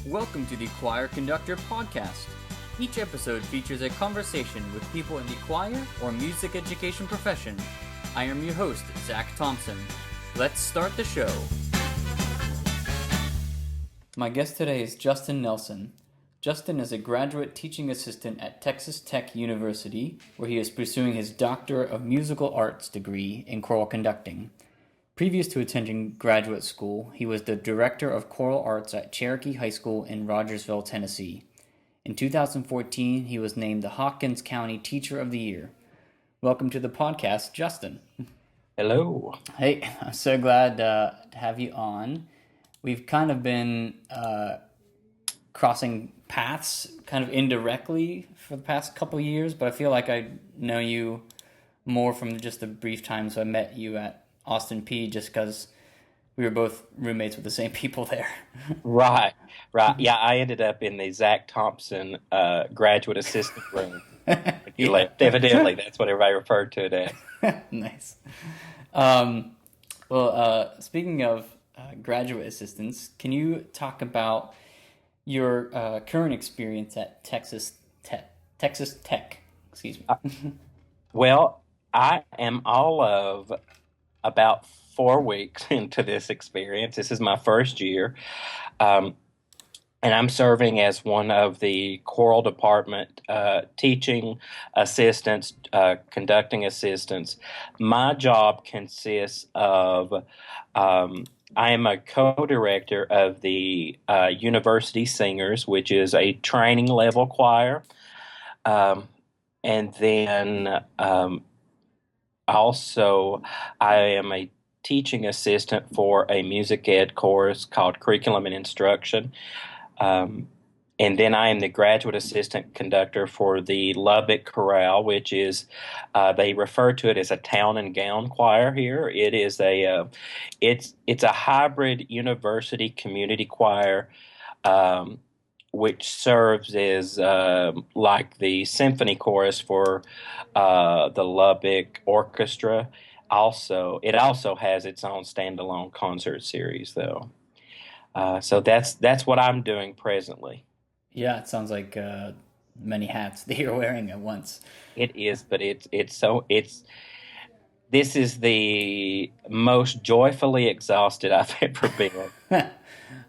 Welcome to the Choir Conductor podcast. Each episode features a conversation with people in the choir or music education profession. I am your host, Zach Thompson. Let's start the show. My guest today is Justin Nelson. Justin is a graduate teaching assistant at Texas Tech University, where he is pursuing his Doctor of Musical Arts degree in choral conducting. Previous to attending graduate school, he was the Director of Choral Arts at Cherokee High School in Rogersville, Tennessee. In 2014, he was named the Hawkins County Teacher of the Year. Welcome to the podcast, Justin. Hello. Hey, I'm so glad to have you on. We've kind of been crossing paths kind of indirectly for the past couple of years, but I feel like I know you more from just the brief times I met you at Austin P, just because we were both roommates with the same people there. Right. Yeah, I ended up in the Zach Thompson graduate assistant room. You left. Evidently, that's what everybody referred to it as. Nice. Speaking of graduate assistants, can you talk about your current experience at Texas Tech? Excuse me. Well, I am all of about 4 weeks into this experience. This is my first year. And I'm serving as one of the choral department teaching assistants, conducting assistants. My job consists of I am a co-director of the University Singers, which is a training level choir. And then also, I am a teaching assistant for a music ed course called Curriculum and Instruction. And then I am the graduate assistant conductor for the Lubbock Chorale, which is, they refer to it as a town and gown choir here. It is it's a hybrid university community choir, which serves as like the symphony chorus for the Lubbock Orchestra. It also has its own standalone concert series, though. So that's what I'm doing presently. Yeah, it sounds like many hats that you're wearing at once. It is, but this is the most joyfully exhausted I've ever been.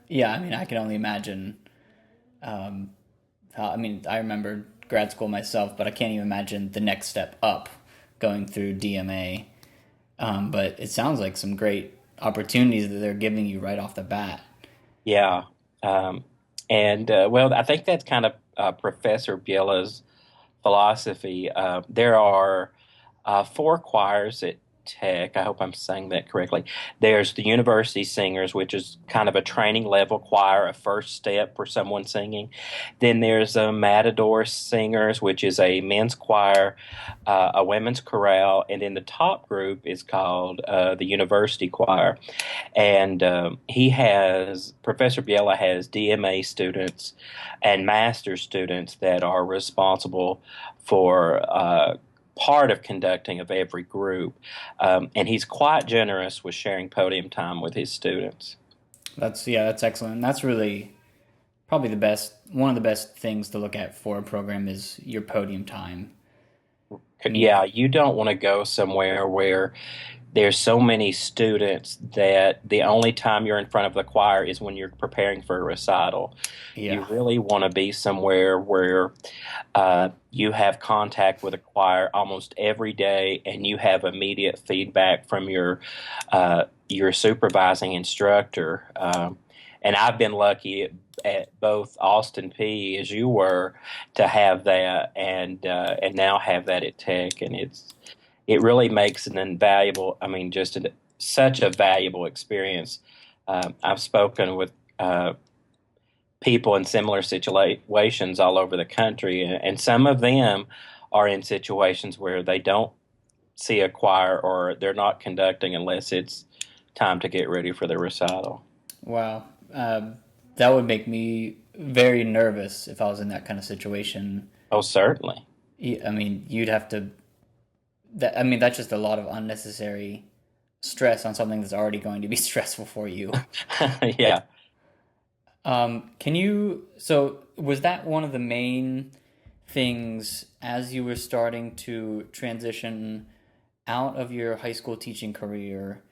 Yeah, I mean, I can only imagine. I remember grad school myself, but I can't even imagine the next step up, going through DMA. But it sounds like some great opportunities that they're giving you right off the bat. Yeah. Well, I think that's kind of Professor Biela's philosophy. There are 4 choirs at Tech. I hope I'm saying that correctly. There's the University Singers, which is kind of a training level choir, a first step for someone singing. Then there's a Matador Singers, which is a men's choir, a women's chorale, and then the top group is called the University Choir. And Professor Biela has DMA students and Masters students that are responsible for part of conducting of every group, and he's quite generous with sharing podium time with his students. That's excellent. That's really probably one of the best things to look at for a program is your podium time. Yeah, you don't want to go somewhere where there's so many students that the only time you're in front of the choir is when you're preparing for a recital. Yeah. You really want to be somewhere where you have contact with a choir almost every day, and you have immediate feedback from your supervising instructor. And I've been lucky at both Austin P as you were to have that, and now have that at Tech, and it really makes an invaluable, such a valuable experience. I've spoken with people in similar situations all over the country, and some of them are in situations where they don't see a choir or they're not conducting unless it's time to get ready for the recital. Wow. That would make me very nervous if I was in that kind of situation. Oh, certainly. I mean, you'd have to... that's just a lot of unnecessary stress on something that's already going to be stressful for you. Yeah. Can you, so was that one of the main things as you were starting to transition out of your high school teaching career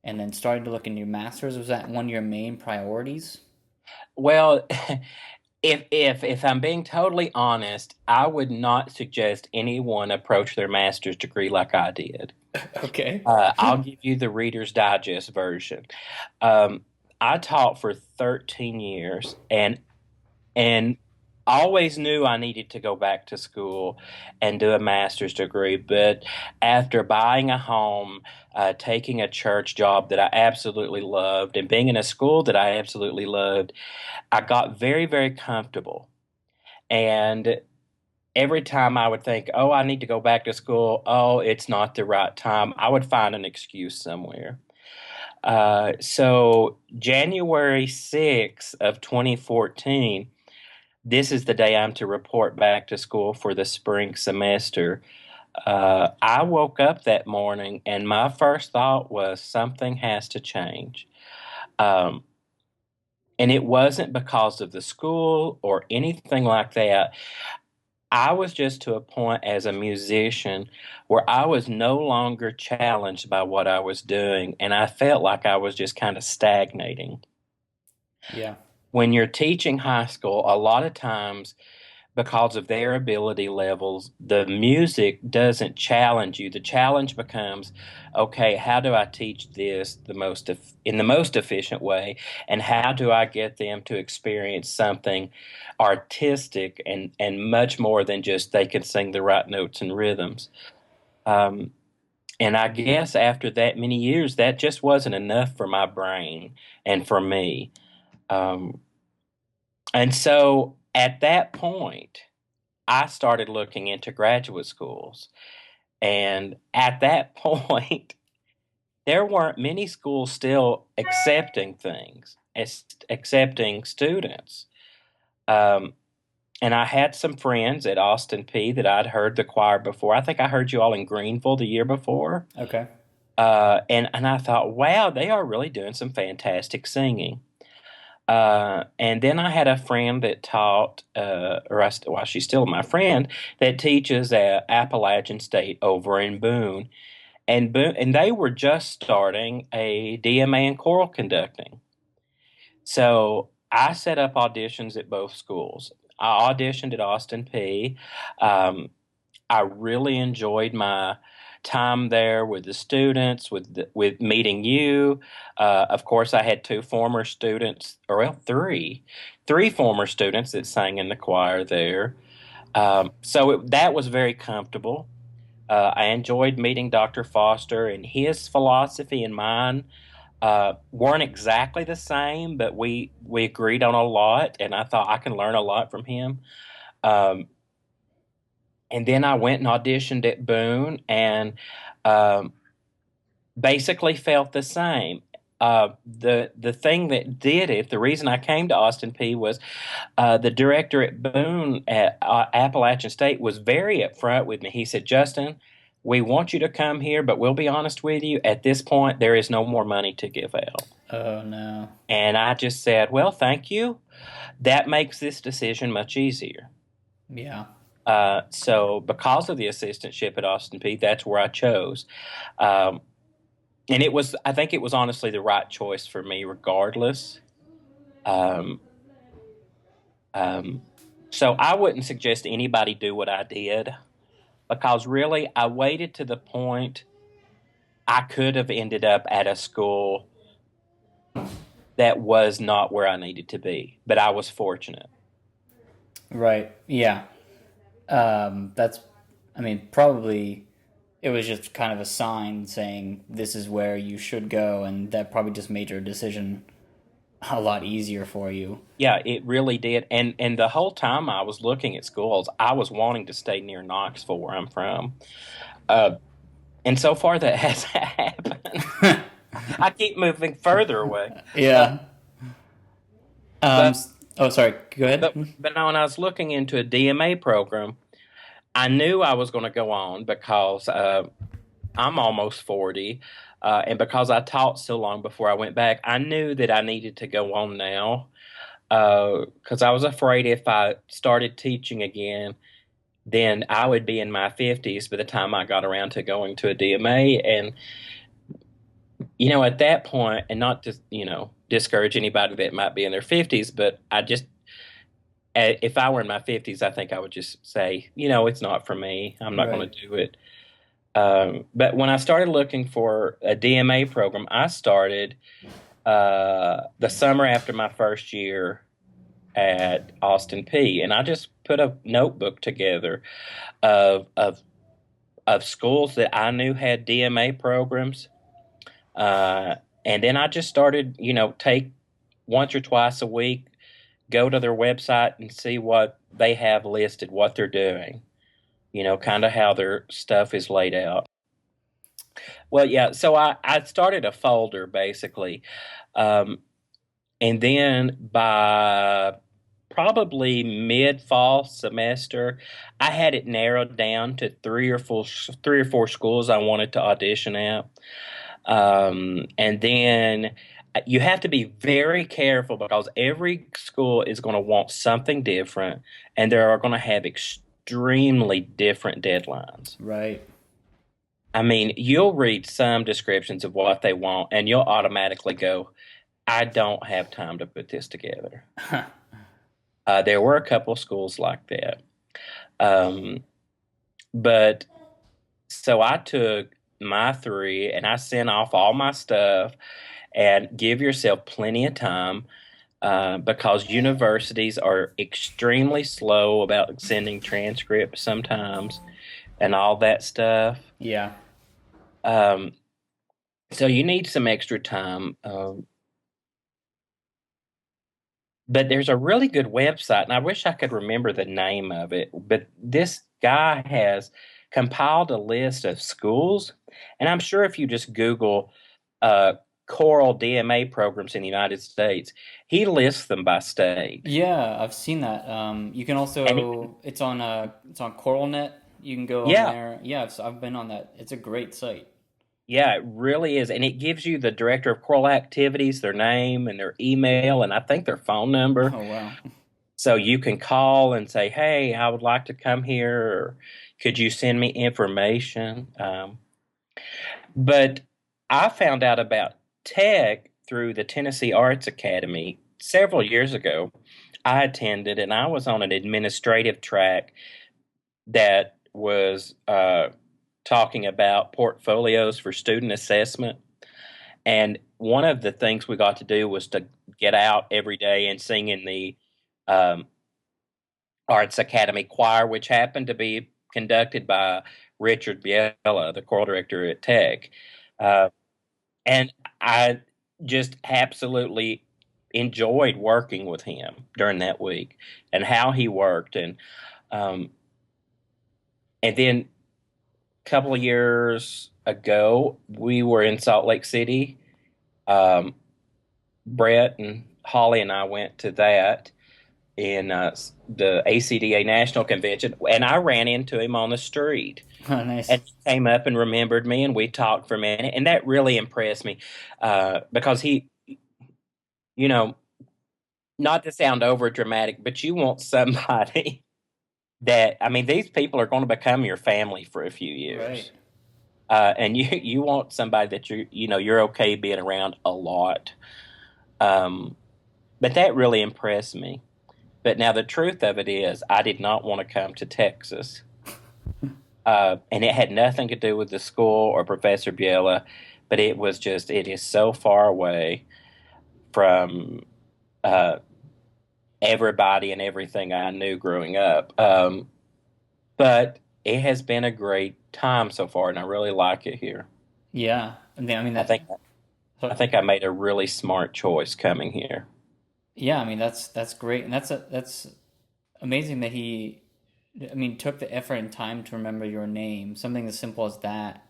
and then starting to look into your master's? Was that one of your main priorities? Well, if I'm being totally honest, I would not suggest anyone approach their master's degree like I did. Okay. I'll give you the Reader's Digest version. Um, I taught for 13 years, and always knew I needed to go back to school and do a master's degree. But after buying a home, taking a church job that I absolutely loved, and being in a school that I absolutely loved, I got very, very comfortable. And every time I would think, oh, I need to go back to school, oh, it's not the right time, I would find an excuse somewhere. So January 6th of 2014, this is the day I'm to report back to school for the spring semester. I woke up that morning and my first thought was something has to change. Um, and it wasn't because of the school or anything like that. I was just to a point as a musician where I was no longer challenged by what I was doing, and I felt like I was just kind of stagnating. Yeah. When you're teaching high school, a lot of times, because of their ability levels, the music doesn't challenge you. The challenge becomes, okay, how do I teach this in the most efficient way, and how do I get them to experience something artistic and much more than just they can sing the right notes and rhythms. Um, and I guess after that many years, that just wasn't enough for my brain and for me. Um, and so at that point, I started looking into graduate schools. And at that point, there weren't many schools still accepting things, accepting students. Um, and I had some friends at Austin P that I'd heard the choir before. I think I heard you all in Greenville the year before. Okay. And I thought, wow, they are really doing some fantastic singing. And then I had a friend that taught, well, she's still my friend, that teaches at Appalachian State over in Boone. And they were just starting a DMA in choral conducting. So I set up auditions at both schools. I auditioned at Austin P. Um, I really enjoyed my time there with the students, with meeting you. Of course, I had two former students, or well, three former students that sang in the choir there. That was very comfortable. I enjoyed meeting Dr. Foster, and his philosophy and mine weren't exactly the same, but we agreed on a lot, and I thought I can learn a lot from him. Um, and then I went and auditioned at Boone, and um, basically felt the same. The thing that did it, the reason I came to Austin P was the director at Boone at Appalachian State was very upfront with me. He said, Justin, we want you to come here, but we'll be honest with you. At this point, there is no more money to give out. Oh no. And I just said, well, thank you. That makes this decision much easier. Yeah. So because of the assistantship at Austin P, that's where I chose. Um, and I think it was honestly the right choice for me regardless. Um, um, so I wouldn't suggest anybody do what I did because really I waited to the point I could have ended up at a school that was not where I needed to be, but I was fortunate. Right. Yeah. That's, I mean, probably it was just kind of a sign saying this is where you should go, and that probably just made your decision a lot easier for you. Yeah, it really did. And the whole time I was looking at schools, I was wanting to stay near Knoxville, where I'm from. Uh, and so far that has happened. I keep moving further away. Uh, Yeah. Um. but s- Oh, sorry. Go ahead. but now when I was looking into a DMA program, I knew I was going to go on because I'm almost 40, and because I taught so long before I went back, I knew that I needed to go on now. because I was afraid if I started teaching again, then I would be in my 50s by the time I got around to going to a DMA. And, at that point, and not to, discourage anybody that might be in their 50s, but if I were in my 50s, I think I would just say, it's not for me. I'm not going Right. to do it. But when I started looking for a DMA program, I started the summer after my first year at Austin P, and I just put a notebook together of schools that I knew had DMA programs, and then I just started, take once or twice a week, go to their website and see what they have listed, what they're doing, kind of how their stuff is laid out. Well, yeah, so I started a folder basically. Um, and then by probably mid fall semester, I had it narrowed down to three or four schools I wanted to audition at. And then you have to be very careful because every school is going to want something different, and they are going to have extremely different deadlines. Right. I mean, you'll read some descriptions of what they want, and you'll automatically go, I don't have time to put this together. There were a couple of schools like that. Um, but so I took my three and I sent off all my stuff and give yourself plenty of time because universities are extremely slow about sending transcripts sometimes and all that stuff. Yeah. Um, so you need some extra time. But there's a really good website, and I wish I could remember the name of it. But this guy has compiled a list of schools, and I'm sure if you just Google uh, choral DMA programs in the United States, he lists them by state. Yeah, I've seen that. You can And also it's on CoralNet. You can go on yeah, there. Yeah, I've been on that. It's a great site. yeah, it really is. And it gives you the director of choral activities, their name and their email, and I think their phone number. Oh wow. So you can call and say, hey, I would like to come here, or could you send me information? But I found out about tech through the Tennessee Arts Academy several years ago. I attended, and I was on an administrative track that was talking about portfolios for student assessment. And one of the things we got to do was to get out every day and sing in the um, Arts Academy choir, which happened to be conducted by Richard Biella, the choral director at Tech. Uh, and I just absolutely enjoyed working with him during that week and how he worked. Um, and then a couple of years ago, we were in Salt Lake City. Um, Brett and Holly and I went to that in the ACDA National Convention, and I ran into him on the street. Oh, nice. And he came up and remembered me, and we talked for a minute, and that really impressed me because he, you know, not to sound over dramatic, but you want somebody that, I mean, these people are going to become your family for a few Right. years. And you want somebody that you're okay being around a lot. Um, but that really impressed me. But now the truth of it is, I did not want to come to Texas, and it had nothing to do with the school or Professor Biela, but it is so far away from uh, everybody and everything I knew growing up. But it has been a great time so far, and I really like it here. Yeah. I mean I that. think I think I made a really smart choice coming here. Yeah, I mean that's great, and that's amazing that he, I mean, took the effort and time to remember your name. Something as simple as that.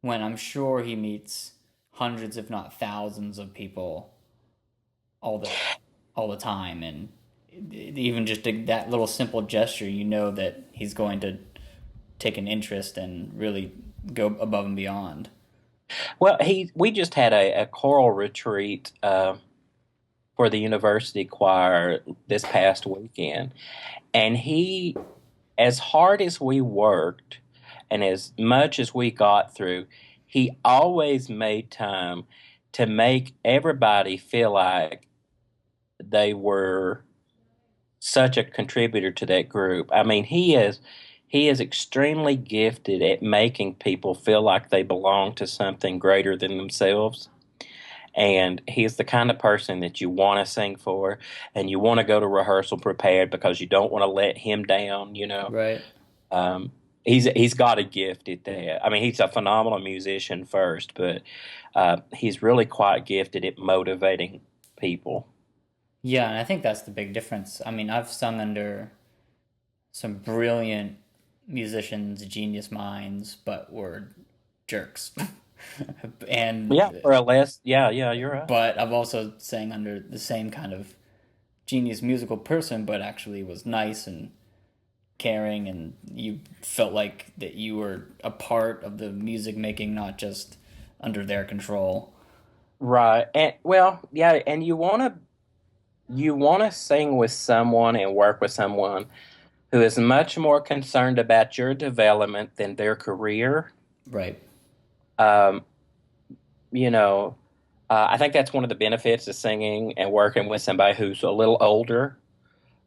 When I'm sure he meets hundreds, if not thousands, of people all the all the time, and even just that little simple gesture, you know that he's going to take an interest and really go above and beyond. Well, we just had a choral retreat. for the university choir this past weekend. And he, as hard as we worked and as much as we got through, he always made time to make everybody feel like they were such a contributor to that group. I mean, he is extremely gifted at making people feel like they belong to something greater than themselves. And he's the kind of person that you want to sing for, and you want to go to rehearsal prepared because you don't want to let him down. Right. Um, he's got a gift at that. I mean, he's a phenomenal musician first, but he's really quite gifted at motivating people. Yeah, and I think that's the big difference. I mean, I've sung under some brilliant musicians, genius minds, but were jerks. Yeah, and for a less, yeah, you're right. but I've also sang under the same kind of genius musical person, but actually was nice and caring, and you felt like that you were a part of the music making, not just under their control. Right, and well, yeah, and you want to sing with someone and work with someone who is much more concerned about your development than their career. Right. Um, you know, I think that's one of the benefits of singing and working with somebody who's a little older.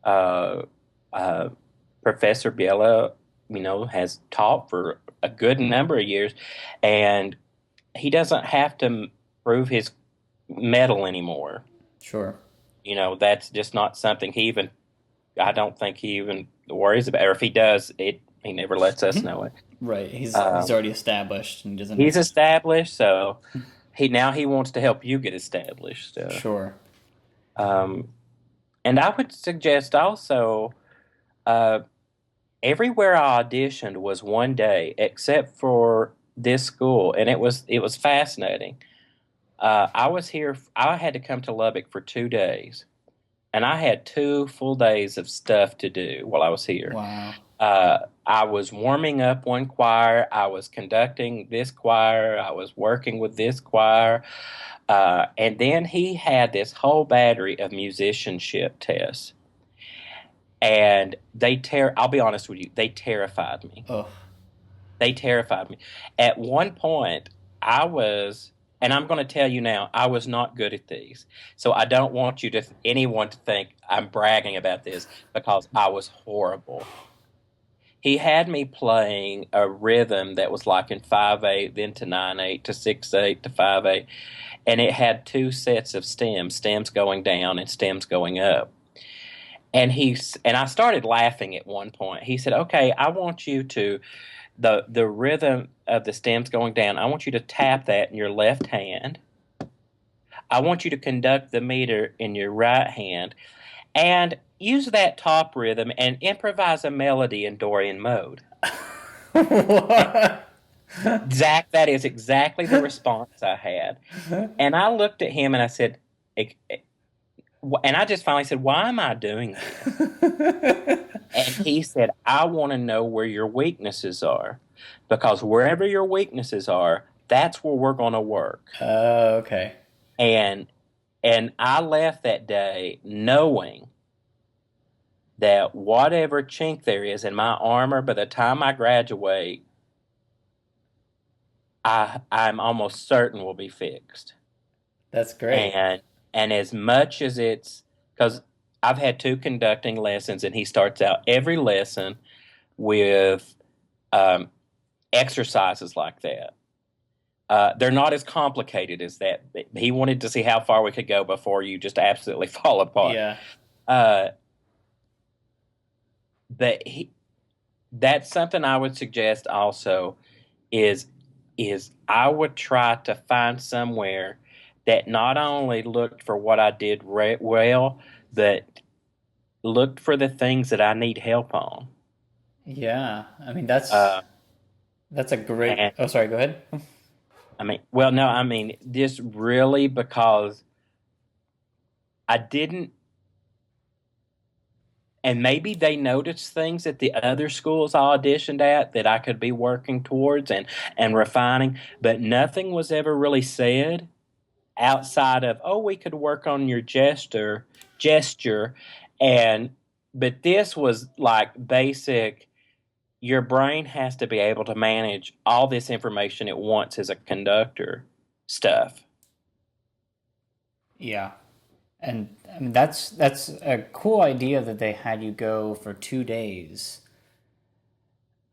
Uh, uh, Professor Biela, has taught for a good number of years, and he doesn't have to prove his medal anymore. Sure. That's just not something I don't think he even worries about. Or if he does, he never lets us know it. Right. He's Um, already established and doesn't. he's established, so he wants to help you get established. Sure. Um, and I would suggest also, uh, everywhere I auditioned was one day except for this school, and it was fascinating. I was here. I had to come to Lubbock for 2 days, and I had 2 full days of stuff to do while I was here. Wow. I was warming up one choir. I was conducting this choir. I was working with this choir. And then he had this whole battery of musicianship tests. And I'll be honest with you, they terrified me. Oh. They terrified me. At one point, and I'm going to tell you now, I was not good at these. So I don't want anyone to think I'm bragging about this because I was horrible. He had me playing a rhythm that was like in 5/8, then to 9/8, to 6/8, to 5/8, and it had two sets of stems going down and stems going up. And I started laughing at one point. He said, "Okay, I want you to the rhythm of the stems going down. I want you to tap that in your left hand. I want you to conduct the meter in your right hand, and use that top rhythm and improvise a melody in Dorian mode." What? That is exactly the response I had. And I looked at him and I said, and I just finally said, "Why am I doing this?" And he said, "I want to know where your weaknesses are, because wherever your weaknesses are, that's where we're going to work." Okay. And I left that day knowing that whatever chink there is in my armor, by the time I graduate, I'm almost certain will be fixed. That's great. And as much as it's because I've had two conducting lessons, and he starts out every lesson with um, exercises like that. They're not as complicated as that. He wanted to see how far we could go before you just absolutely fall apart. Yeah. Uh, but that's something I would suggest also is I would try to find somewhere that not only looked for what I did well, but looked for the things that I need help on. Yeah. I mean, that's a great. And Oh, sorry. Go ahead. I mean, well, no, I mean, just really because I didn't, and maybe they noticed things at the other schools I auditioned at that I could be working towards and refining, but nothing was ever really said. outside of, oh, we could work on your gesture, and but this was like basic. Your brain has to be able to manage all this information at once as a conductor stuff. Yeah. And I mean that's a cool idea that they had you go for 2 days.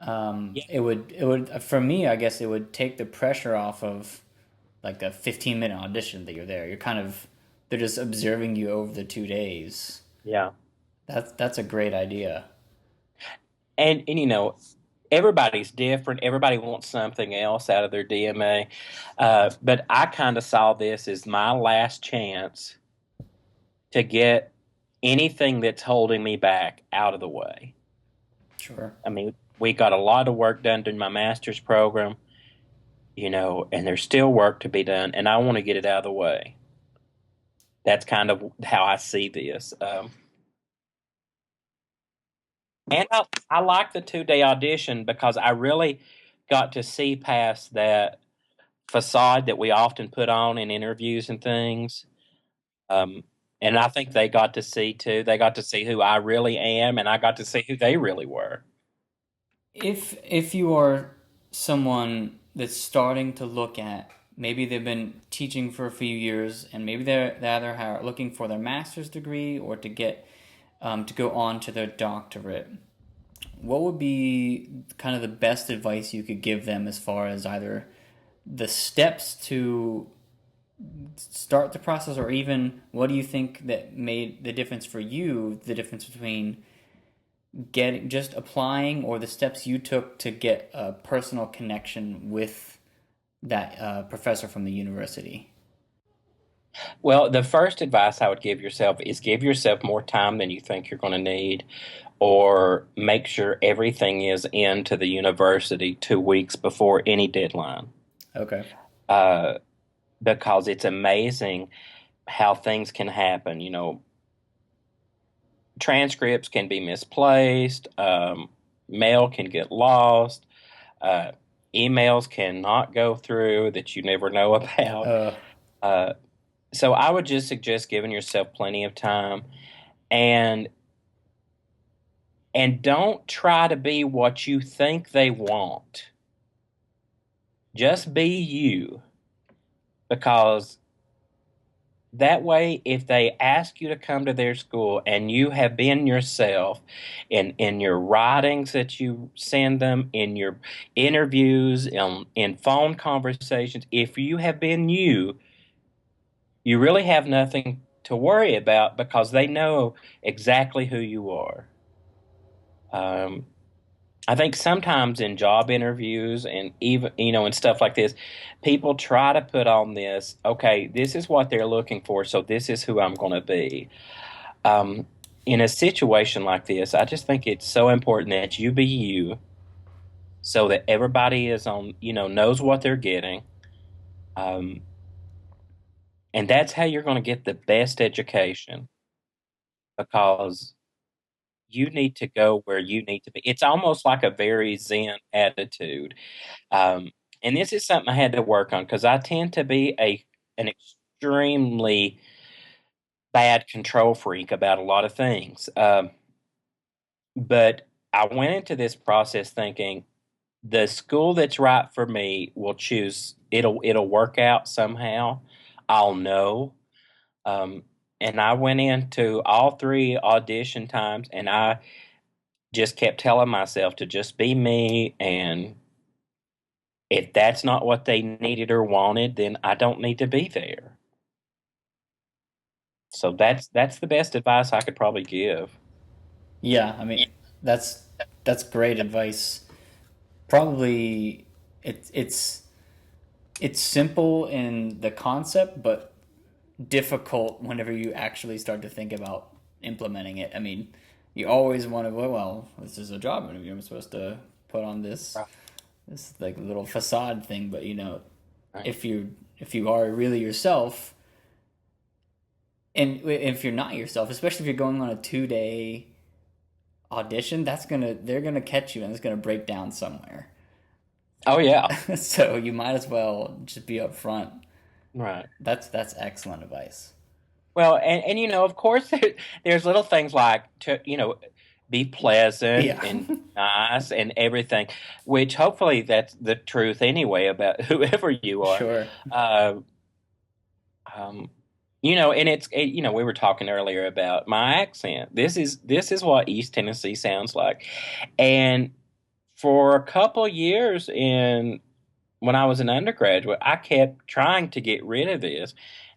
Yeah, It would for me, I guess it would take the pressure off of like a 15-minute audition that you're there. You're kind of they're just observing you over the 2 days. yeah. That's a great idea. And everybody's different. Everybody wants something else out of their DMA. But I kind of saw this as my last chance to get anything that's holding me back out of the way. Sure. I mean, we got a lot of work done during my master's program, and there's still work to be done, and I want to get it out of the way. That's kind of how I see this. And I like the 2-day audition because I really got to see past that facade that we often put on in interviews and things. Um, and I think they got to see too. They got to see who I really am, and I got to see who they really were. If you are someone that's starting to look at maybe they've been teaching for a few years and maybe they're either looking for their master's degree or to go on to their doctorate, what would be kind of the best advice you could give them as far as either the steps to start the process or even what do you think that made the difference for you, the difference between getting just applying or the steps you took to get a personal connection with that professor from the university? Well, the first advice I would give yourself is give yourself more time than you think you're going to need, or make sure everything is into the university 2 weeks before any deadline. Okay. Uh, because it's amazing how things can happen. Transcripts can be misplaced, mail can get lost, uh, emails cannot go through that you never know about. Uh, Uh, so I would just suggest giving yourself plenty of time, and don't try to be what you think they want. Just be you, because that way, if they ask you to come to their school and you have been yourself in your writings that you send them, in your interviews, in phone conversations, if you have been you, you really have nothing to worry about because they know exactly who you are. Um, I think sometimes in job interviews and even, and stuff like this, people try to put on this, okay, this is what they're looking for, so this is who I'm going to be. Um, in a situation like this, I just think it's so important that you be you so that everybody is on, knows what they're getting. Um, and that's how you're going to get the best education, because you need to go where you need to be. It's almost like a very Zen attitude. Um, and this is something I had to work on because I tend to be an extremely bad control freak about a lot of things. But I went into this process thinking the school that's right for me will choose. It'll work out somehow. I'll know. Um, and I went into all three audition times, and I just kept telling myself to just be me, and if that's not what they needed or wanted, then I don't need to be there. So that's the best advice I could probably give. yeah, I mean that's that's great advice. Probably it's simple in the concept, but difficult whenever you actually start to think about implementing it. I mean, you always want to, well, this is a job interview. I'm supposed to put on Right. this like little facade thing, but Right. if you are really yourself, and if you're not yourself, especially if you're going on a 2 day audition, they're gonna catch you and it's gonna break down somewhere. Oh yeah. So you might as well just be upfront Right. That's excellent advice. Well, and of course, there's little things like be pleasant Yeah. and nice and everything, which hopefully that's the truth anyway about whoever you are. Sure. Uh, um, and we were talking earlier about my accent. This is what East Tennessee sounds like, and for a couple years when I was an undergraduate, I kept trying to get rid of this.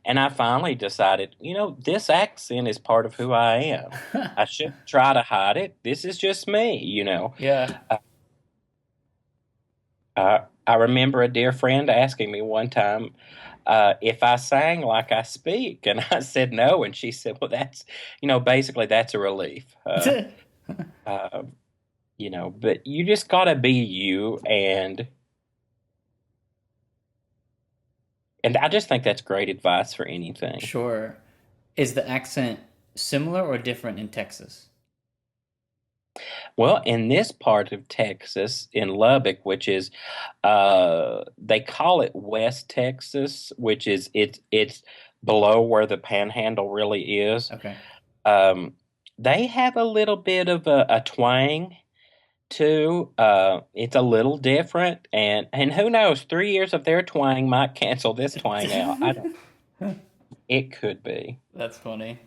And I finally decided, this accent is part of who I am. I shouldn't try to hide it. This is just me. Yeah. Uh, I remember a dear friend asking me one time if I sang like I speak. And I said no. And she said, well, basically that's a relief. Uh, but you just got to be you. And I just think that's great advice for anything. Sure. Is the accent similar or different in Texas? Well, in this part of Texas, in Lubbock, which is, they call it West Texas, which is it's below where the Panhandle really is. Okay. Um, they have a little bit of a twang too. It's a little different, and who knows? 3 years of their twang might cancel this twang out. I don't. It could be. That's funny.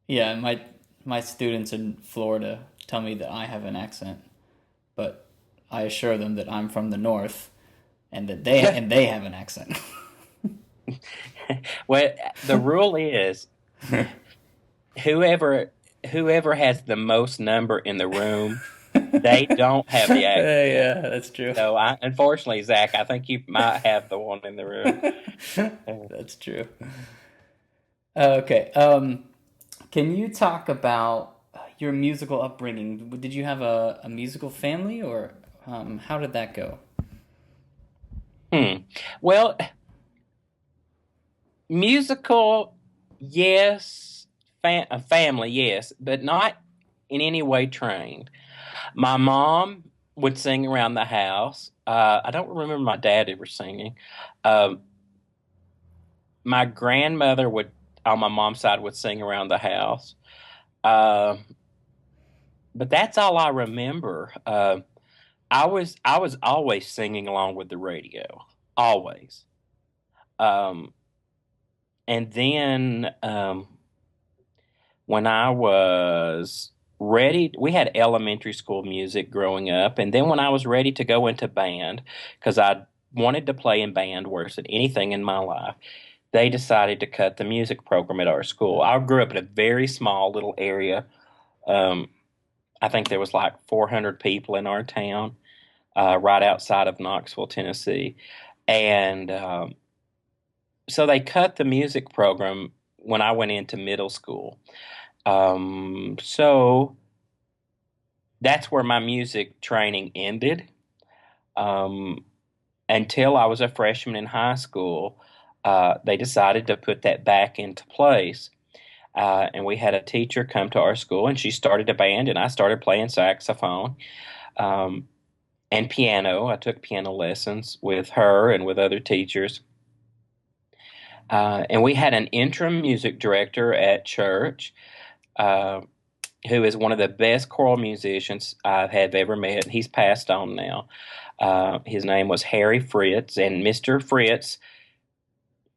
Yeah, my students in Florida tell me that I have an accent, but I assure them that I'm from the north and that they have an accent. Well, the rule is whoever whoever has the most number in the room, they don't have the accent. Yeah, that's true. So unfortunately, Zach, I think you might have the one in the room. That's true. Okay. Can you talk about your musical upbringing? Did you have a musical family, or how did that go? Hmm. Well, musical, yes. A family, yes, but not in any way trained. My mom would sing around the house. I don't remember my dad ever singing. Um, my grandmother would, on my mom's side, would sing around the house. Uh, but that's all I remember. I was always singing along with the radio, always. Um, and then when I was ready, we had elementary school music growing up, and then when I was ready to go into band, because I wanted to play in band worse than anything in my life, they decided to cut the music program at our school. I grew up in a very small little area. Um, I think there was like 400 people in our town, right outside of Knoxville, Tennessee. And so they cut the music program when I went into middle school. So that's where my music training ended. Um, until I was a freshman in high school, they decided to put that back into place. And we had a teacher come to our school, and she started a band, and I started playing saxophone um, and piano. I took piano lessons with her and with other teachers. And we had an interim music director at church uh, who is one of the best choral musicians I have ever met. He's passed on now. His name was Harry Fritz, and Mr. Fritz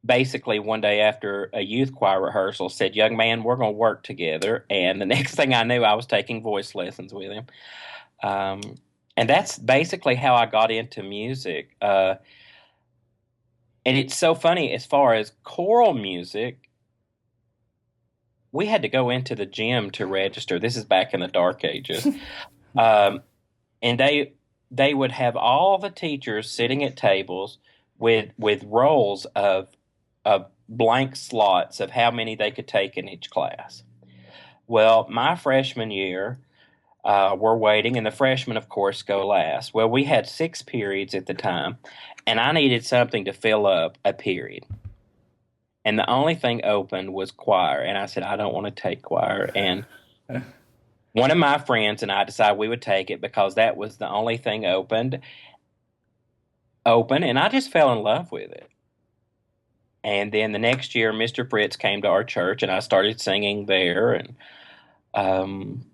basically one day after a youth choir rehearsal said, "Young man, we're going to work together." And the next thing I knew, I was taking voice lessons with him. Um, and that's basically how I got into music. And it's so funny, as far as choral music, we had to go into the gym to register. This is back in the dark ages. Um, and they would have all the teachers sitting at tables with rolls of blank slots of how many they could take in each class. Well, my freshman year, we're waiting, and the freshmen, of course, go last. Well, we had 6 periods at the time, and I needed something to fill up a period. And the only thing open was choir, and I said, I don't want to take choir. And one of my friends and I decided we would take it because that was the only thing open, and I just fell in love with it. And then the next year, Mr. Fritz came to our church, and I started singing there, and um,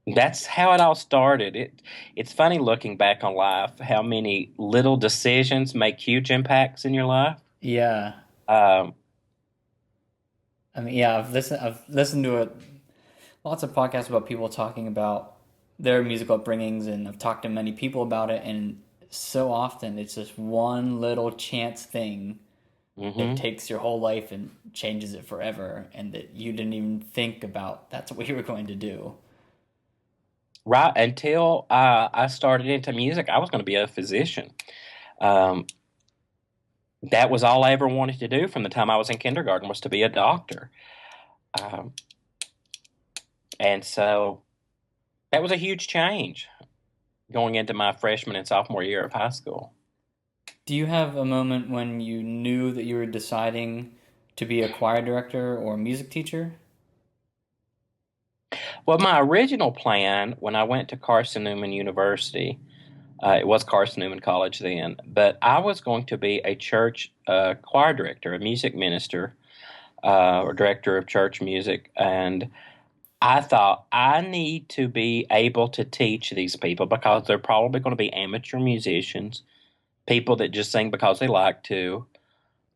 that's how it all started. It's funny looking back on life how many little decisions make huge impacts in your life. Yeah. Um, I mean, yeah, I've listened to lots of podcasts about people talking about their musical upbringings, and I've talked to many people about it, and so often it's just one little chance thing that mhm. takes your whole life and changes it forever, and that you didn't even think about that's what you were going to do. Right until I started into music, I was going to be a physician. Um, that was all I ever wanted to do from the time I was in kindergarten was to be a doctor. Um, and so that was a huge change going into my freshman and sophomore year of high school. Do you have a moment when you knew that you were deciding to be a choir director or a music teacher? Well, my original plan when I went to Carson Newman University, it was Carson Newman College then, but I was going to be a church choir director, a music minister, or director of church music. And I thought I need to be able to teach these people because they're probably going to be amateur musicians, people that just sing because they like to.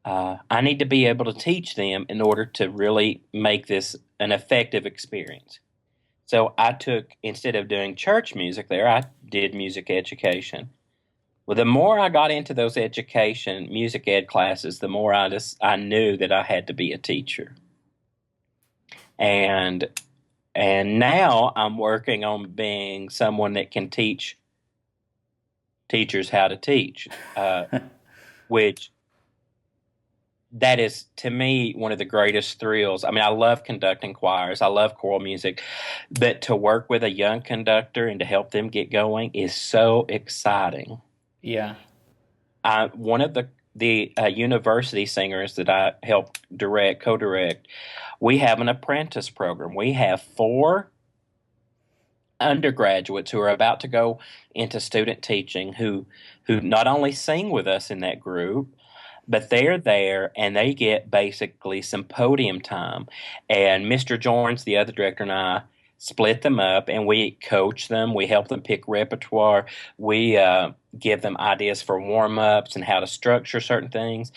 I need to be able to teach them in order to really make this an effective experience. So I took, instead of doing church music there, I did music education. Well, the more I got into those education, music ed classes, the more I knew that I had to be a teacher. And and now I'm working on being someone that can teach teachers how to teach, which that is to me one of the greatest thrills. I mean, I love conducting choirs, I love choral music, but to work with a young conductor and to help them get going is so exciting. Yeah. One of the university singers that I help co-direct, we have an apprentice program. We have four undergraduates who are about to go into student teaching who not only sing with us in that group, but they're there and they get basically some podium time. And Mr. Jorns, the other director, and I split them up and we coach them. We help them pick repertoire. We give them ideas for warm ups and how to structure certain things.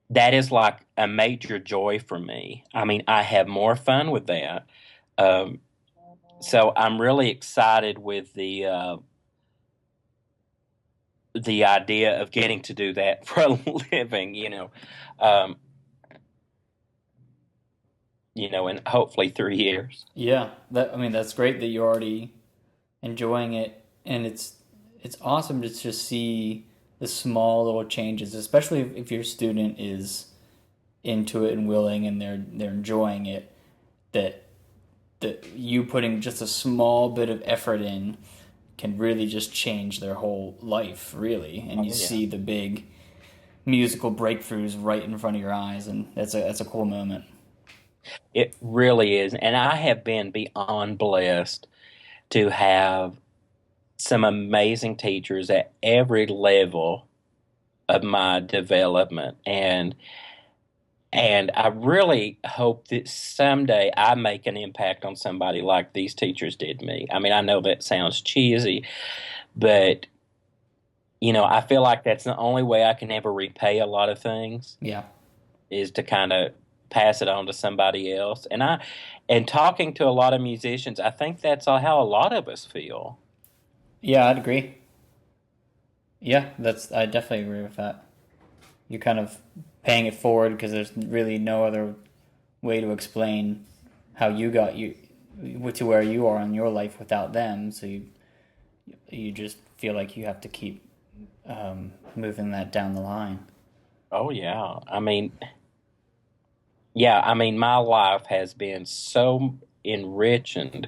That is like a major joy for me. I mean, I have more fun with that. Um, so I'm really excited with the idea of getting to do that for a living, um, in hopefully 3 years. Yeah. That I mean, that's great that you're already enjoying it, and it's awesome to just see the small little changes, especially if your student is into it and willing and they're enjoying it, that you putting just a small bit of effort in can really just change their whole life, really. And you Oh yeah, see the big musical breakthroughs right in front of your eyes, and that's a cool moment. it really is, and I have been beyond blessed to have some amazing teachers at every level of my development, and I really hope that someday I make an impact on somebody like these teachers did me. I mean, I know that sounds cheesy, but I feel like that's the only way I can ever repay a lot of things Yeah. is to kind of pass it on to somebody else. And talking to a lot of musicians, I think that's how a lot of us feel. Yeah, I'd agree. Yeah, that's I definitely agree with that. You're kind of paying it forward because there's really no other way to explain how you got you to where you are in your life without them. So you just feel like you have to keep moving that down the line. Oh yeah. I mean my life has been so enriched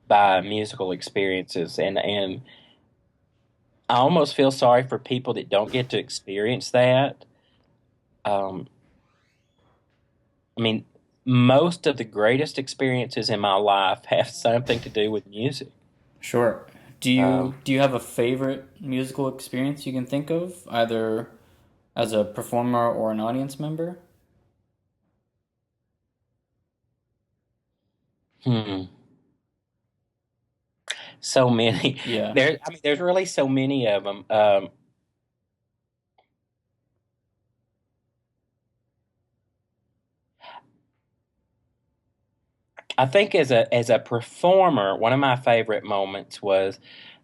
by musical experiences, and I almost feel sorry for people that don't get to experience that. Um, I mean, most of the greatest experiences in my life have something to do with music. Sure. Do you Um, do you have a favorite musical experience you can think of, either As a performer or an audience member? Hmm. So many. Yeah. I mean, there's really so many of them. I think as a performer, one of my favorite moments was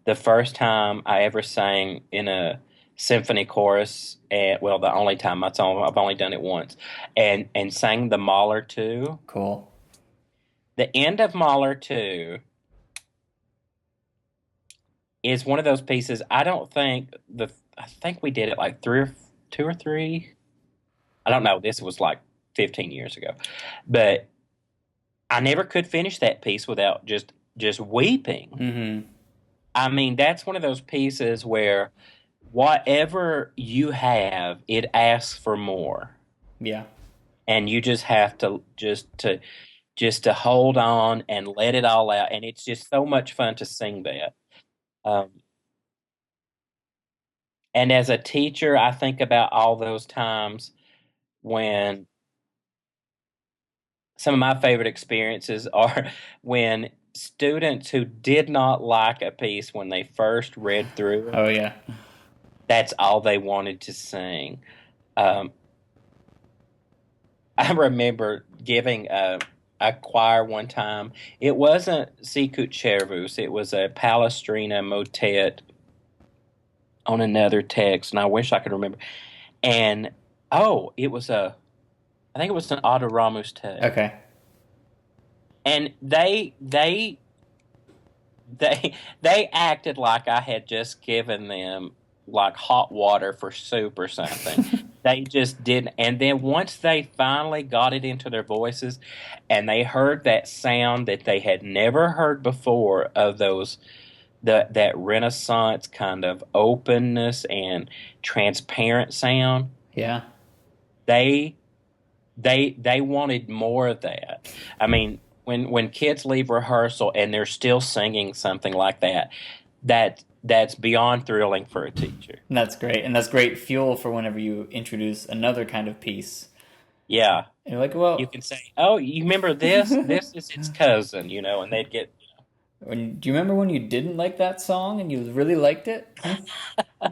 the first time I ever sang in a symphony chorus, and well, the only time I've only done it once, and sang the Mahler 2. Cool. The end of Mahler 2 is one of those pieces. I think we did it like two or three. I don't know. This was like 15 years ago, but I never could finish that piece without just weeping. Mm-hmm. I mean, that's one of those pieces where whatever you have, it asks for more, Yeah. and you just have to just to hold on and let it all out, and it's just so much fun to sing that. Um, and as a teacher, I think about all those times when some of my favorite experiences are when students who did not like a piece when they first read through it, Oh yeah. that's all they wanted to sing. Um, I remember giving a choir one time. It wasn't Sicut Cervus, it was a Palestrina motet on another text, and I wish I could remember. And oh, I think it was an Adoramus text. Okay. And they acted like I had just given them like hot water for soup or something. They just didn't. And then once they finally got it into their voices and they heard that sound that they had never heard before of that Renaissance kind of openness and transparent sound, Yeah. they they wanted more of that. I mean, when kids leave rehearsal and they're still singing something like that, that's beyond thrilling for a teacher. And that's great. And that's great fuel for whenever you introduce another kind of piece. Yeah, And you're like, you well, can say, "Oh, you remember this? This is its cousin," and they'd get. do you remember when you didn't like that song and you really liked it?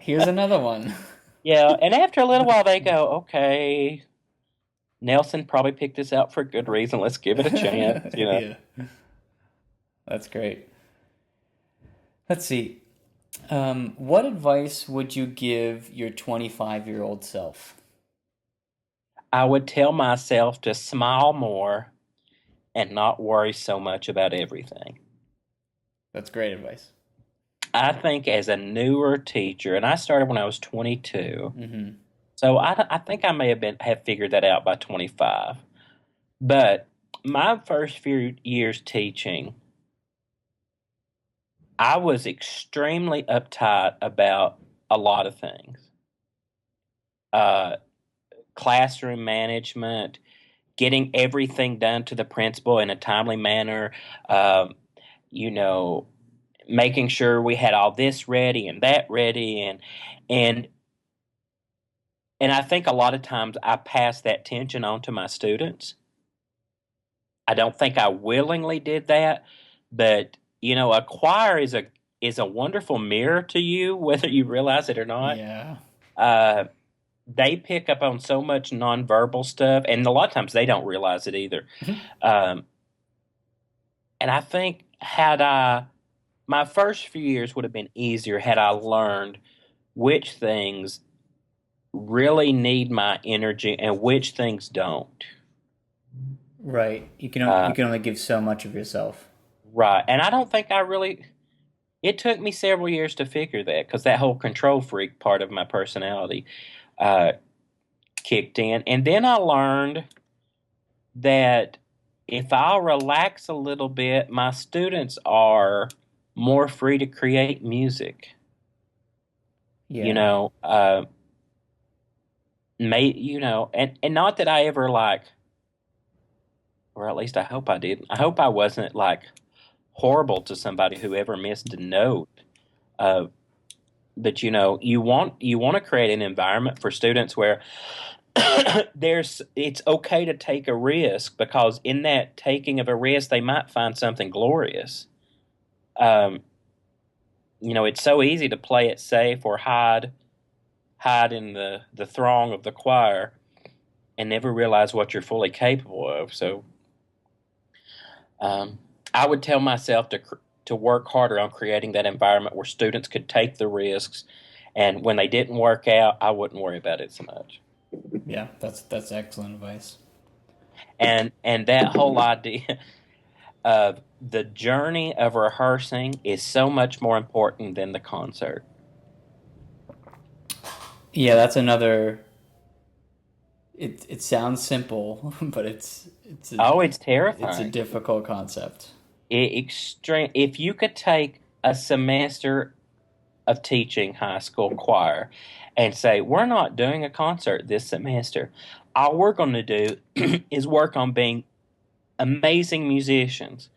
Here's another one. Yeah, and after a little while, they go, "Okay, Nelson probably picked this out for a good reason. Let's give it a chance." Yeah, that's great. Let's see. What advice would you give your 25-year-old self? I would tell myself to smile more and not worry so much about everything. That's great advice. I think as a newer teacher, and I started when I was 22, Mm-hmm. so I think I may have figured that out by 25. But my first few years teaching, I was extremely uptight about a lot of things. Uh, Classroom management, getting everything done to the principal in a timely manner, um, you know, making sure we had all this ready and that ready, and and I think a lot of times I pass that tension on to my students. I don't think I willingly did that, but a choir is a wonderful mirror to you, whether you realize it or not. Yeah. Uh, they pick up on so much nonverbal stuff, and a lot of times they don't realize it either. Um, and I think had I my first few years would have been easier had I learned which things really need my energy and which things don't. Right. You Uh, can only give so much of yourself. right. And I don't think I really, it took me several years to figure that because that whole control freak part of my personality uh, kicked in. And then I learned that if I relax a little bit, my students are more free to create music. You Yeah. know, and not that I ever like, or at least I hope I didn't. I hope I wasn't like horrible to somebody who ever missed a note. Uh, but you want to create an environment for students where it's okay to take a risk, because in that taking of a risk they might find something glorious. Um, it's so easy to play it safe or hide in the throng of the choir and never realize what you're fully capable of. So um, I would tell myself to work harder on creating that environment where students could take the risks, and when they didn't work out, I wouldn't worry about it so much. Yeah, that's excellent advice. And that whole idea of the journey of rehearsing is so much more important than the concert. Yeah, that's another. It sounds simple, but Oh, it's it's a terrifying. difficult concept. Extreme. If you could take a semester of teaching high school choir and say, we're not doing a concert this semester. All we're going to do is work on being amazing musicians.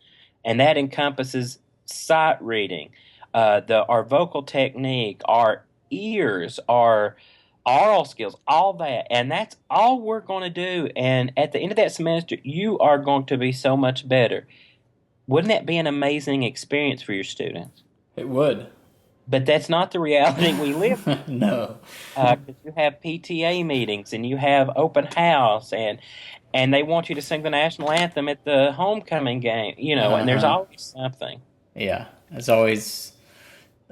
And that encompasses sight reading, our vocal technique, our ears, our oral skills, all that. And that's all we're going to do. And at the end of that semester, you are going to be so much better. Wouldn't that be an amazing experience for your students? It would. But that's not the reality we live No. because you have PTA meetings and you have open house, and they want you to sing the national anthem at the homecoming game, and there's Uh-huh. always something. Yeah. There's always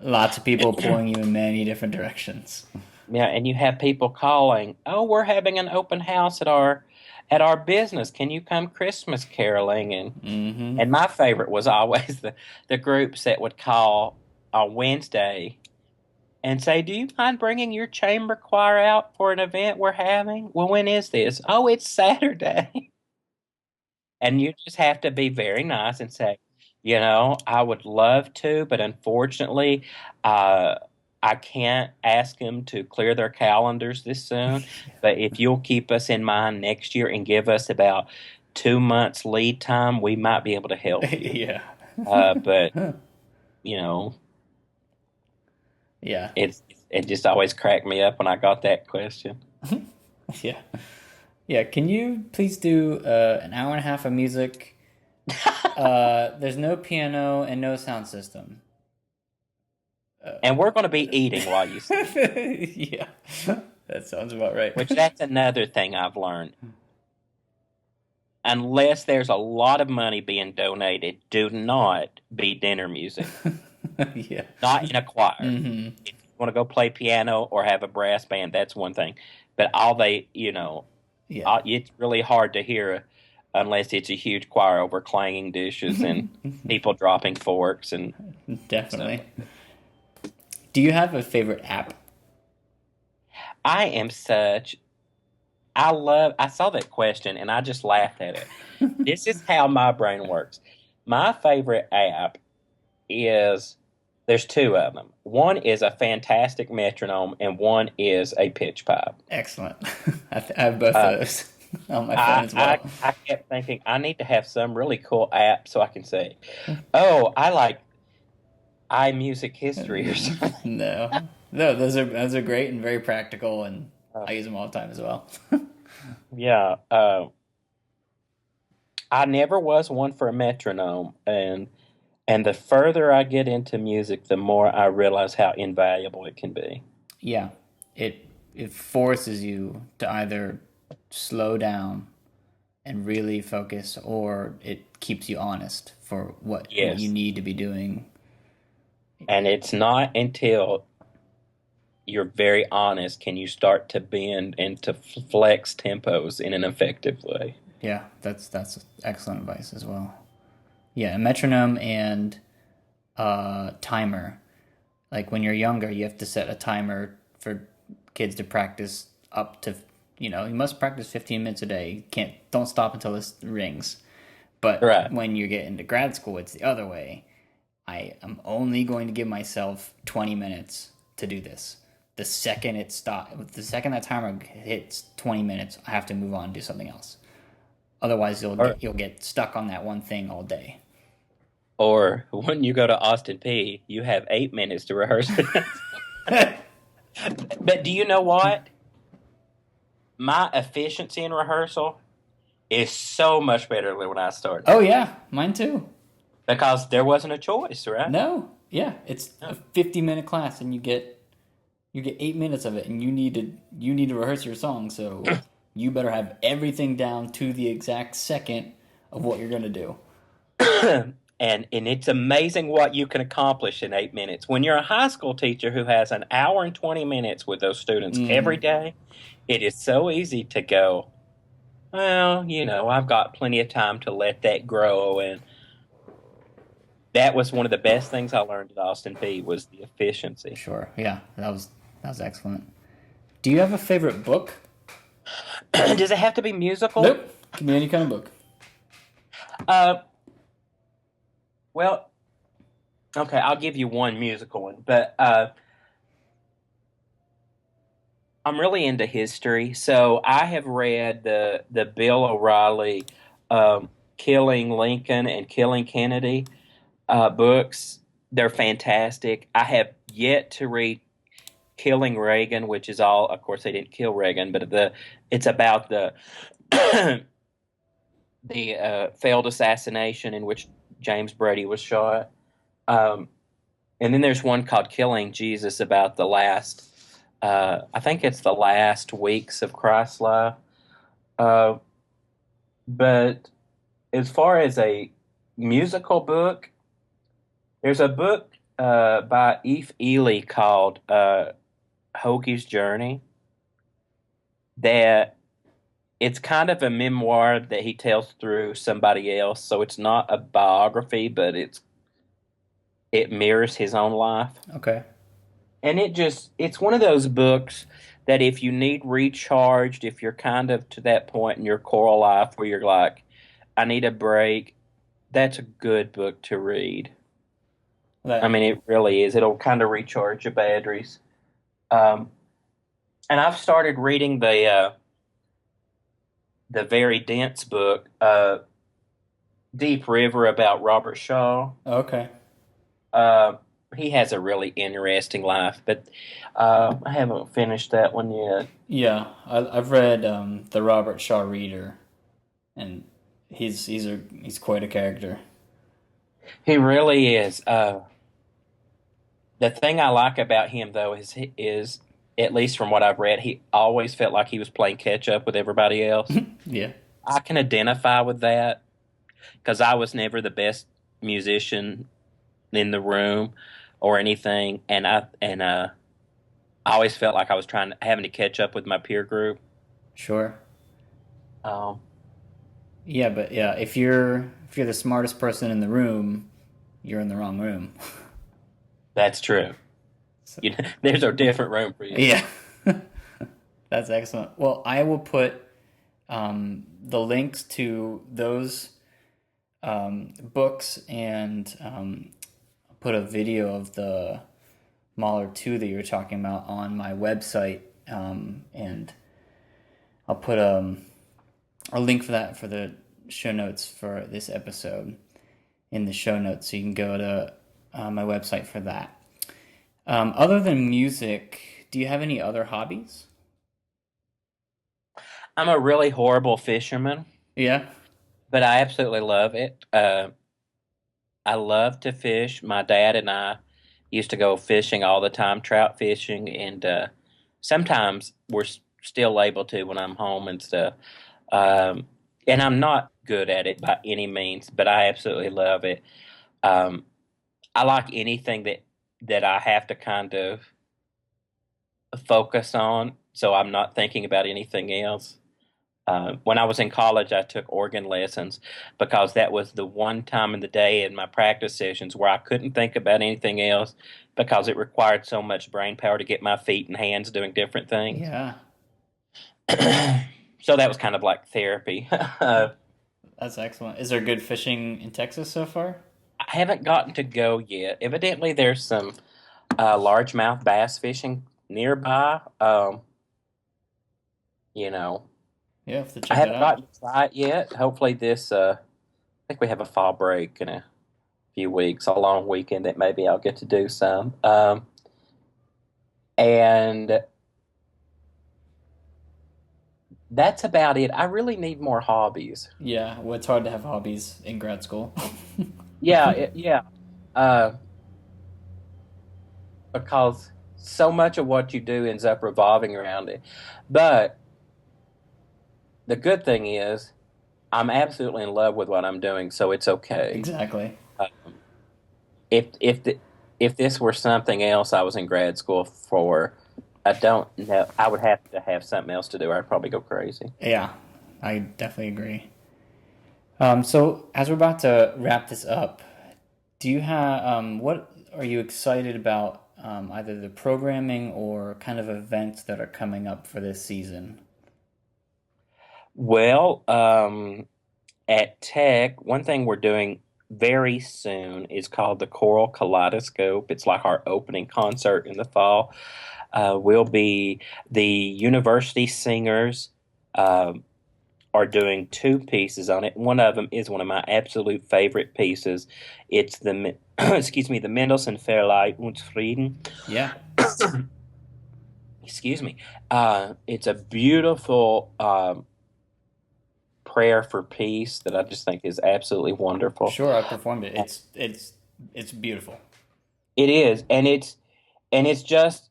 lots of people pulling you in many different directions. Yeah, and you have people calling, "Oh, we're having an open house at our business. Can you come Christmas caroling?" Mm-hmm. And my favorite was always the groups that would call on Wednesday and say, "Do you mind bringing your chamber choir out for an event we're having?" Well, when is this? Oh, it's Saturday. And you just have to be very nice and say, I would love to, but unfortunately, uh, I can't ask them to clear their calendars this soon. But if you'll keep us in mind next year and give us about 2 months lead time, we might be able to help you. Yeah. But you know, Yeah. it just always cracked me up when I got that question. Yeah. Yeah. Can you please do an hour and a half of music? There's no piano and no sound system. And we're going to be eating while you sing, Yeah. That sounds about right. which that's another thing I've learned. Unless there's a lot of money being donated, do not be dinner music. Yeah. Not in a choir. Hmm. If you want to go play piano or have a brass band, that's one thing. But Yeah. it's really hard to hear unless it's a huge choir over clanging dishes and people dropping forks and stuff Definitely. like that. Do you have a favorite app? I am I saw that question and I just laughed at it. This is how my brain works. My favorite app is there's two of them. One is a fantastic metronome, and one is a pitch pipe. Excellent. I have both of Uh, those on my phone I, as I well. I kept thinking I need to have some really cool app so I can say, "Oh, I like iMusic history" or something. No. No, those are great and very practical, and Uh, I use them all the time as well. yeah, I never was one for a metronome, and the further I get into music, the more I realize how invaluable it can be. Yeah. It forces you to either slow down and really focus, or it keeps you honest for what you Yes, need to be doing. and it's not until you're very honest can you start to bend and to flex tempos in an effective way. Yeah, that's excellent advice as well. Yeah, a metronome and timer. Like when you're younger, you have to set a timer for kids to practice up to, you must practice 15 minutes a day. You don't stop until this rings. But Right. when you get into grad school, it's the other way. I am only going to give myself 20 minutes to do this. The second that timer hits 20 minutes, I have to move on and do something else. Otherwise, Or you'll get stuck on that one thing all day. or when you go to Austin P, you have 8 minutes to rehearse it. But do you know what? My efficiency in rehearsal is so much better than when I started Oh yeah, mine too. because there wasn't a choice, right? No, yeah, it's a 50-minute class, and you get 8 minutes of it, and you need to rehearse your song. So you better have everything down to the exact second of what you're gonna do. And it's amazing what you can accomplish in 8 minutes. When you're a high school teacher who has an hour and 20 minutes with those students every Hmm. day, it is so easy to go, well, I've got plenty of time to let that grow. And that was one of the best things I learned at Austin Peay was the efficiency. Sure. Yeah, that was excellent. Do you have a favorite book? Does it have to be musical? Nope. Can be any kind of book. Uh, well, okay, I'll give you one musical one, but I'm really into history, so I have read the Bill O'Reilly, "Killing Lincoln" and "Killing Kennedy" books. They're fantastic. I have yet to read "Killing Reagan," which is all. Of course, they didn't kill Reagan, but it's about the the failed assassination in which James Brady was shot. Um, and then there's one called "Killing Jesus" about the last. I think it's the last weeks of Christ's life. Uh, but as far as a musical book, there's a book by Eve Ely called Hoagie's Journey that it's kind of a memoir that he tells through somebody else. So it's not a biography, but it mirrors his own life. Okay. And it's one of those books that if you need recharged, if you're kind of to that point in your choral life where you're like, I need a break, that's a good book to read. I That mean, it really is. It'll kind of recharge your batteries. Um, and I've started reading the very dense book, Deep River, about Robert Shaw. okay. Uh, he has a really interesting life, but I haven't finished that one yet. Yeah, I've read the Robert Shaw Reader, and he's quite a character. He really is. The thing I like about him, though, is at least from what I've read, he always felt like he was playing catch up with everybody else. Yeah. I can identify with that because I was never the best musician in the room or anything, and I always felt like I was having to catch up with my peer group. Sure. Um, Yeah, but yeah, if you're the smartest person in the room, you're in the wrong room. that's true. So, There's a different room for you. yeah. That's excellent. Well, I will put the links to those books, and put a video of the Mahler 2 that you were talking about on my website, and I'll put a link for that for the show notes for this episode in the show notes, so you can go to my website for that. Other than music, do you have any other hobbies? I'm a really horrible fisherman, Yeah. but I absolutely love it. I love to fish. My dad and I used to go fishing all the time, trout fishing, and sometimes still able to when I'm home and stuff. Um, and I'm not good at it by any means, but I absolutely love it. Um, I like anything that I have to kind of focus on, so I'm not thinking about anything else. When I was in college, I took organ lessons because that was the one time in the day in my practice sessions where I couldn't think about anything else because it required so much brain power to get my feet and hands doing different things. Yeah. So that was kind of like therapy. I That's excellent. Is there good fishing in Texas so far? haven't gotten to go yet. Evidently, there's some largemouth bass fishing nearby. You know, Yeah, I have to I check that haven't out. gotten to try it yet. Hopefully, I think we have a fall break in a few weeks, a long weekend that maybe I'll get to do some. And that's about it. I really need more hobbies. Yeah, well, it's hard to have hobbies in grad school. Yeah. Uh, because so much of what you do ends up revolving around it. But the good thing is, I'm absolutely in love with what I'm doing, so it's okay. Exactly. Um, if this were something else I was in grad school for, I don't know. I would have to have something else to do. I'd probably go crazy. Yeah, I definitely agree. So as we're about to wrap this up, do you have what are you excited about? Either the programming or kind of events that are coming up for this season. Well, at Tech, one thing we're doing very soon is called the Choral Kaleidoscope. It's like our opening concert in the fall. We'll be the university singers. um are doing two pieces on it. One of them is one of my absolute favorite pieces. It's the excuse me, the Mendelssohn Fairlight und Frieden. Yeah. Excuse me. It's a beautiful prayer for peace that I just think is absolutely wonderful. Sure, I performed it. It's beautiful. It is, and it's just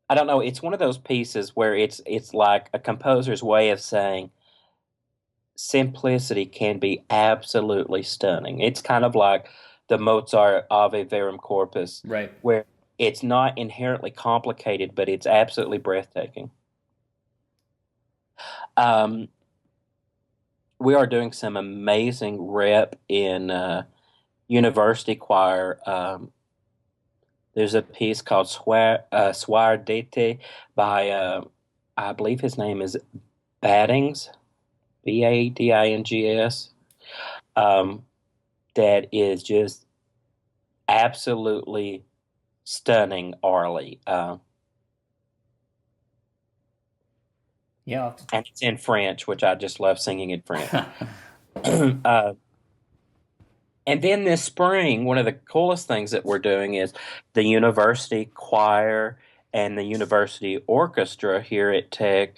I don't know. It's one of those pieces where it's like a composer's way of saying simplicity can be absolutely stunning. It's kind of like the Mozart Ave Verum Corpus, Right. where it's not inherently complicated, but it's absolutely breathtaking. Um, we are doing some amazing rep in university choir. There's a piece called Soir d'été by, I believe his name is Baddings, Badings, um, that is just absolutely stunning orally. Yeah. And it's in French, which I just love singing in French. uh, and then this spring, one of the coolest things that we're doing is the university choir and the university orchestra here at Tech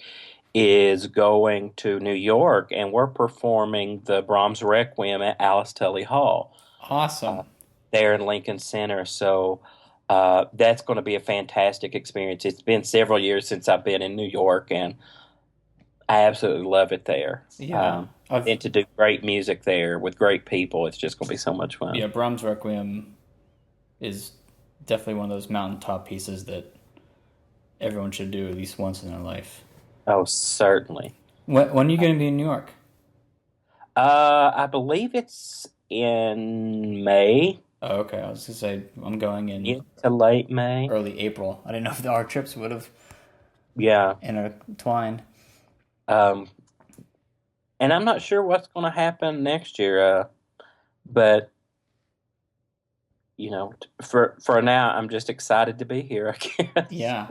is going to New York, and we're performing the Brahms Requiem at Alice Tully Hall Awesome. there in Lincoln Center. So that's going to be a fantastic experience. It's been several years since I've been in New York, and I absolutely love it there. Yeah. I've And to do great music there with great people, it's just going to be so much yeah, fun. Brahms Requiem is definitely one of those mountaintop pieces that everyone should do at least once in their life. Oh, certainly. When are you going to be in New York? I believe it's in May, Oh, okay. I was gonna say I'm going in mid to late May. early April. I didn't know if our trips would have Yeah. intertwined. Um, and I'm not sure what's going to happen next year, but for now, I'm just excited to be here, I guess. Yeah.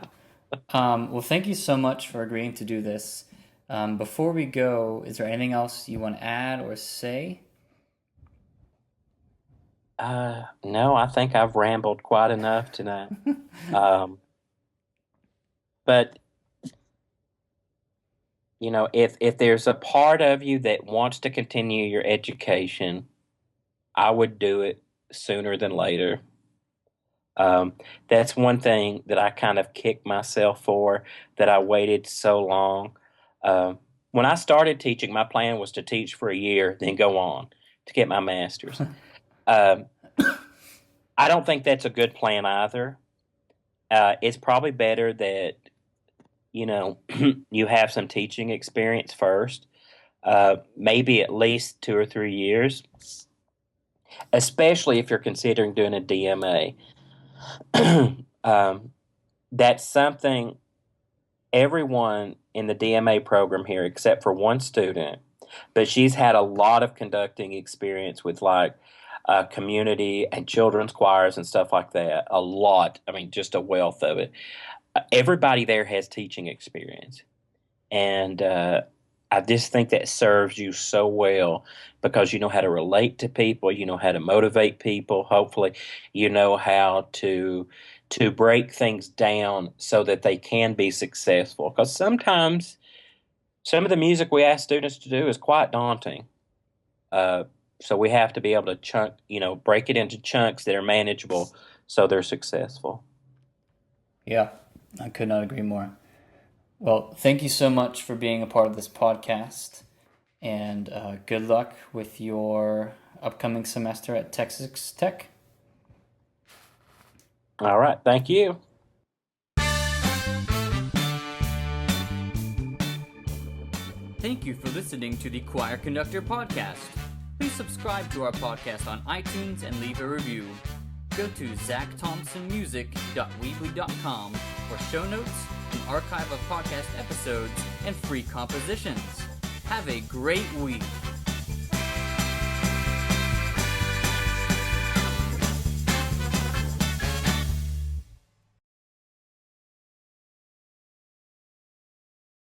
Well, thank you so much for agreeing to do this. Before we go, is there anything else you want to add or say? No, I think I've rambled quite enough tonight. Um, but if there's a part of you that wants to continue your education, I would do it sooner than later. Um, that's one thing that I kind of kicked myself for, that I waited so long. When I started teaching, my plan was to teach for a year, then go on to get my master's. Um, I don't think that's a good plan either. It's probably better that you have some teaching experience first, maybe at least 2 or 3 years, especially if you're considering doing a DMA. um, that's something everyone in the DMA program here, except for one student, but she's had a lot of conducting experience with like community and children's choirs and stuff like that. A lot. I mean, just a wealth of it. Everybody there has teaching experience. And I just think that serves you so well because you know how to relate to people, you know how to motivate people. Hopefully, you know how to break things down so that they can be successful. Because sometimes some of the music we ask students to do is quite daunting. Uh, so we have to be able to break it into chunks that are manageable so they're successful. Yeah, I could not agree more. Well, thank you so much for being a part of this podcast, and good luck with your upcoming semester at Texas Tech. All right. Thank you. Thank you for listening to the Choir Conductor podcast. Please subscribe to our podcast on iTunes and leave a review. Go to zackthompsonmusic.weebly.com for show notes, an archive of podcast episodes, and free compositions. Have a great week.